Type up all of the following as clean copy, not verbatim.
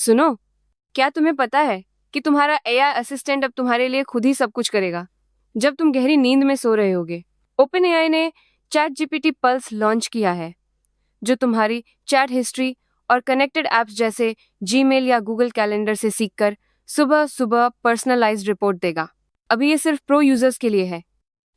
सुनो, क्या तुम्हें पता है कि तुम्हारा एआई असिस्टेंट अब तुम्हारे लिए खुद ही सब कुछ करेगा जब तुम गहरी नींद में सो रहे होगे। ओपन एआई ने चैट जीपीटी पल्स लॉन्च किया है, जो तुम्हारी चैट हिस्ट्री और कनेक्टेड ऐप्स जैसे जीमेल या गूगल कैलेंडर से सीखकर सुबह सुबह पर्सनलाइज्ड रिपोर्ट देगा। अभी ये सिर्फ प्रो यूजर्स के लिए है,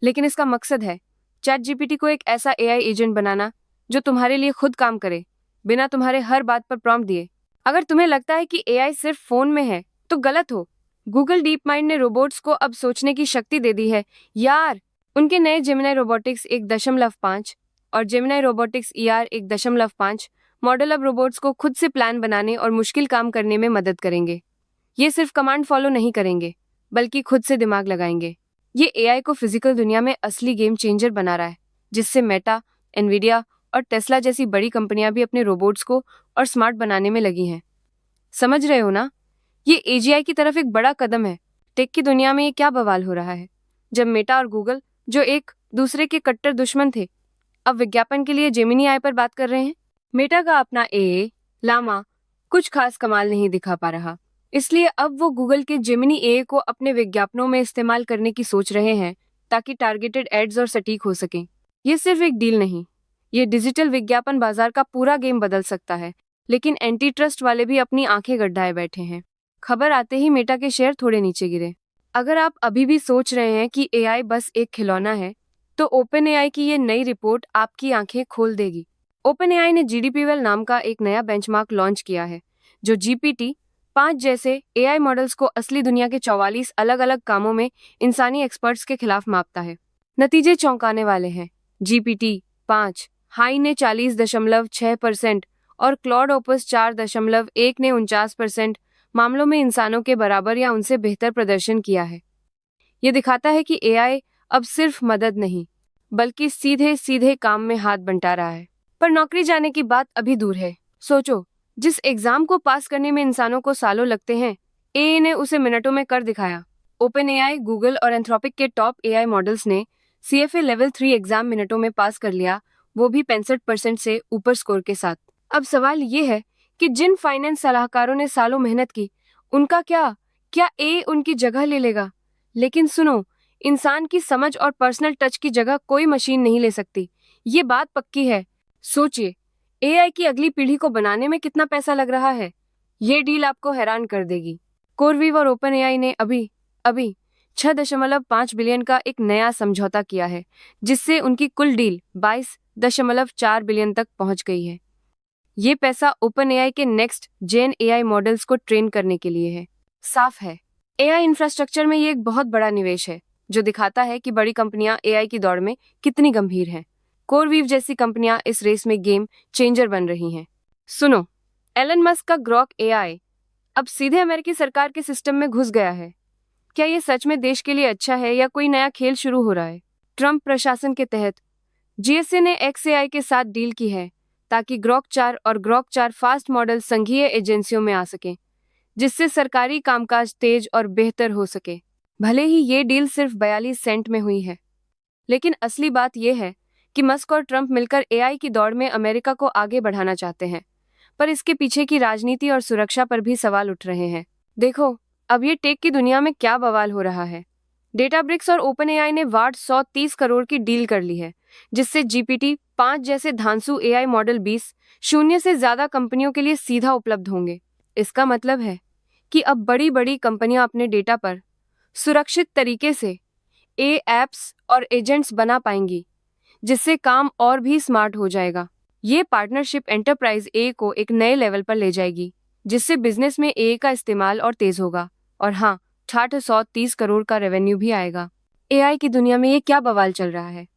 लेकिन इसका मकसद है चैट जीपीटी को एक ऐसा एआई एजेंट बनाना जो तुम्हारे लिए खुद काम करे, बिना तुम्हारे हर बात पर प्रॉम्प्ट दिए। अगर तुम्हें लगता है कि एआई सिर्फ फोन में है, तो गलत हो। गूगल डीप माइंड ने रोबोट्स को अब सोचने की शक्ति दे दी है यार। उनके नए जेमिनी रोबोटिक्स 1.5 और जेमिनी रोबोटिक्स ईआर 1.5 मॉडल अब रोबोट्स को खुद से प्लान बनाने और मुश्किल काम करने में मदद करेंगे। ये सिर्फ कमांड फॉलो नहीं करेंगे, बल्कि खुद से दिमाग लगाएंगे। ये एआई को फिजिकल दुनिया में असली गेम चेंजर बना रहा है, जिससे मेटा, एनवीडिया और टेस्ला जैसी बड़ी कंपनियां भी अपने रोबोट्स को और स्मार्ट बनाने में लगी हैं। समझ रहे हो ना? ये एजीआई की तरफ एक बड़ा कदम है। टेक की दुनिया में ये क्या बवाल हो रहा है, जब मेटा और गूगल, जो एक दूसरे के कट्टर दुश्मन थे, अब विज्ञापन के लिए जेमिनी आई पर बात कर रहे हैं। मेटा का अपना ए लामा कुछ खास कमाल नहीं दिखा पा रहा, इसलिए अब वो गूगल के जेमिनी ए को अपने विज्ञापनों में इस्तेमाल करने की सोच रहे हैं, ताकि टारगेटेड एड्स और सटीक हो सकें। ये सिर्फ एक डील नहीं, ये डिजिटल विज्ञापन बाजार का पूरा गेम बदल सकता है। लेकिन एंटी ट्रस्ट वाले भी अपनी आंखें गड्ढाए बैठे हैं। खबर आते ही मेटा के शेयर थोड़े नीचे गिरे। अगर आप अभी भी सोच रहे हैं कि एआई बस एक खिलौना है, तो ओपन एआई की ये नई रिपोर्ट आपकी आंखें खोल देगी। ओपन एआई ने जीडीपीएल नाम का एक नया बेंचमार्क लॉन्च किया है, जो GPT-5 जैसे एआई मॉडल्स को असली दुनिया के 44 अलग अलग कामों में इंसानी एक्सपर्ट्स के खिलाफ मापता है। नतीजे चौंकाने वाले हैं। GPT-5 हाई ने 40.6% और क्लॉड ओपस 4.1 ने 49% मामलों में इंसानों के बराबर या उनसे बेहतर प्रदर्शन किया है। ये दिखाता है कि एआई अब सिर्फ मदद नहीं, बल्कि सीधे सीधे काम में हाथ बंटा रहा है। पर नौकरी जाने की बात अभी दूर है। सोचो, जिस एग्जाम को पास करने में इंसानों को सालों लगते हैं, एआई ने उसे मिनटों में कर दिखाया। ओपन एआई, गूगल और एंथ्रोपिक के टॉप एआई मॉडल्स ने CFA लेवल 3 एग्जाम मिनटों में पास कर लिया, वो भी 65% से ऊपर स्कोर के साथ। अब सवाल ये है कि जिन फाइनेंस सलाहकारों ने सालों मेहनत की, उनका क्या ए उनकी जगह ले लेगा? लेकिन सुनो, इंसान की समझ और पर्सनल टच की जगह कोई मशीन नहीं ले सकती। ये बात पक्की है। सोचिए, एआई की अगली पीढ़ी को बनाने में कितना पैसा लग रहा है। ये डील आपको हैरान कर देगी। कोरवीव और ओपन एआई ने अभी 6.5 बिलियन का एक नया समझौता किया है, जिससे उनकी कुल डील 22.4 बिलियन तक पहुंच गई है। ये पैसा ओपन एआई के नेक्स्ट जेन एआई मॉडल्स को ट्रेन करने के लिए है। साफ है, एआई इंफ्रास्ट्रक्चर में ये एक बहुत बड़ा निवेश है, जो दिखाता है कि बड़ी कंपनियां एआई की दौड़ में कितनी गंभीर हैं। कोरवीव जैसी कंपनियां इस रेस में गेम चेंजर बन रही हैं। सुनो, एलन मस्क का ग्रॉक एआई अब सीधे अमेरिकी सरकार के सिस्टम में घुस गया है। क्या ये सच में देश के लिए अच्छा है, या कोई नया खेल शुरू हो रहा है? ट्रंप प्रशासन के तहत जीएसए ने XAI के साथ डील की है, ताकि ग्रॉक 4 और ग्रॉक 4 फास्ट मॉडल संघीय एजेंसियों में आ सकें, जिससे सरकारी कामकाज तेज और बेहतर हो सके। भले ही ये डील सिर्फ 42 सेंट में हुई है, लेकिन असली बात यह है कि मस्क और ट्रंप मिलकर एआई की दौड़ में अमेरिका को आगे बढ़ाना चाहते हैं। पर इसके पीछे की राजनीति और सुरक्षा पर भी सवाल उठ रहे हैं। देखो, अब ये टेक की दुनिया में क्या बवाल हो रहा है। डेटाब्रिक्स और ओपन एआई ने वार्ड 130 करोड़ की डील कर ली है, जिससे GPT-5 जैसे धांसू एआई मॉडल 20 शून्य से ज्यादा कंपनियों के लिए सीधा उपलब्ध होंगे। इसका मतलब है कि अब बड़ी बड़ी कंपनियां अपने डेटा पर सुरक्षित तरीके से ऐप्स और एजेंट्स बना पाएंगी, जिससे काम और भी स्मार्ट हो जाएगा। ये पार्टनरशिप एंटरप्राइज ए को एक नए लेवल पर ले जाएगी, जिससे बिजनेस में ए का इस्तेमाल और तेज होगा। और हाँ, 630 करोड़ का रेवेन्यू भी आएगा। एआई की दुनिया में ये क्या बवाल चल रहा है।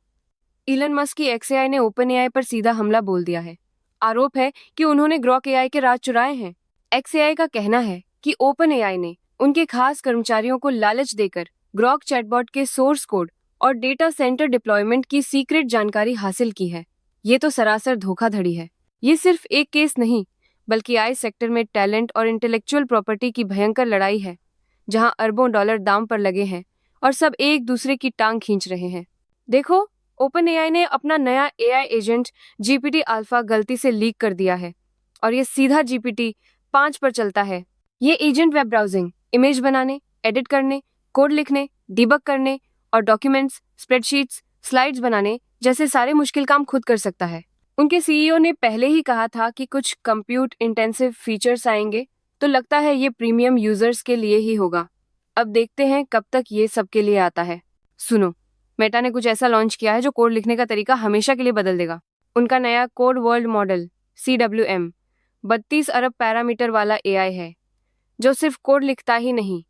इलन मस्क की XAI ने ओपन एआई पर सीधा हमला बोल दिया है। आरोप है कि उन्होंने ग्रॉक एआई के राज चुराए हैं। XAI का कहना है कि ओपन एआई ने उनके खास कर्मचारियों को लालच देकर ग्रॉक चैटबॉट के सोर्स कोड और डेटा सेंटर डिप्लॉयमेंट की सीक्रेट जानकारी हासिल की है। ये तो सरासर धोखाधड़ी है। ये सिर्फ एक केस नहीं, बल्कि आई सेक्टर में टैलेंट और इंटेलेक्चुअल प्रॉपर्टी की भयंकर लड़ाई है, जहां अरबों डॉलर दांव पर लगे हैं और सब एक दूसरे की टांग खींच रहे हैं। देखो, ओपन एआई ने अपना नया एआई एजेंट GPT अल्फा गलती से लीक कर दिया है, और ये सीधा GPT 5 पर चलता है। ये एजेंट वेब ब्राउजिंग, इमेज बनाने, एडिट करने, कोड लिखने, डिबग करने और डॉक्यूमेंट्स, स्प्रेडशीट्स, स्लाइड्स बनाने जैसे सारे मुश्किल काम खुद कर सकता है। उनके सीईओ ने पहले ही कहा था कि कुछ कंप्यूट इंटेंसिव फीचर्स आएंगे, तो लगता है ये प्रीमियम यूजर्स के लिए ही होगा। अब देखते हैं कब तक ये सबके लिए आता है। सुनो, मेटा ने कुछ ऐसा लॉन्च किया है जो कोड लिखने का तरीका हमेशा के लिए बदल देगा। उनका नया कोड वर्ल्ड मॉडल CWM 32 अरब पैरामीटर वाला AI है, जो सिर्फ कोड लिखता ही नहीं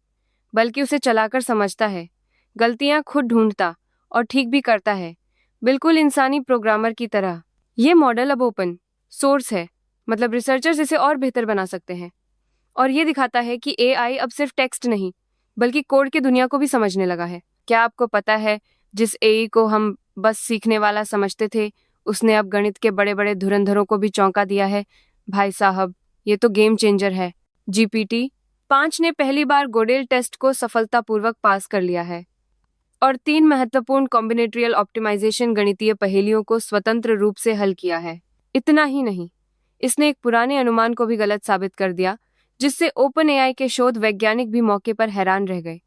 बल्कि उसे चलाकर समझता है, गलतियां खुद ढूंढता और ठीक भी करता है, बिल्कुल इंसानी प्रोग्रामर की तरह। ये मॉडल अब ओपन सोर्स है, मतलब रिसर्चर्स इसे और बेहतर बना सकते हैं। और ये दिखाता है कि AI अब सिर्फ टेक्स्ट नहीं बल्कि कोड की दुनिया को भी समझने लगा है। क्या आपको पता है, जिस AI को हम बस सीखने वाला समझते थे, उसने अब गणित के बड़े बड़े धुरंधरों को भी चौंका दिया है। भाई साहब, ये तो गेम चेंजर है। GPT-5 ने पहली बार गोडेल टेस्ट को सफलतापूर्वक पास कर लिया है और 3 महत्वपूर्ण कॉम्बिनेटरियल ऑप्टिमाइजेशन गणितीय पहेलियों को स्वतंत्र रूप से हल किया है। इतना ही नहीं, इसने एक पुराने अनुमान को भी गलत साबित कर दिया, जिससे ओपन AI के शोध वैज्ञानिक भी मौके पर हैरान रह गए।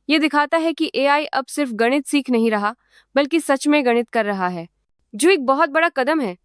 ये दिखाता है कि AI अब सिर्फ गणित सीख नहीं रहा बल्कि सच में गणित कर रहा है, जो एक बहुत बड़ा कदम है।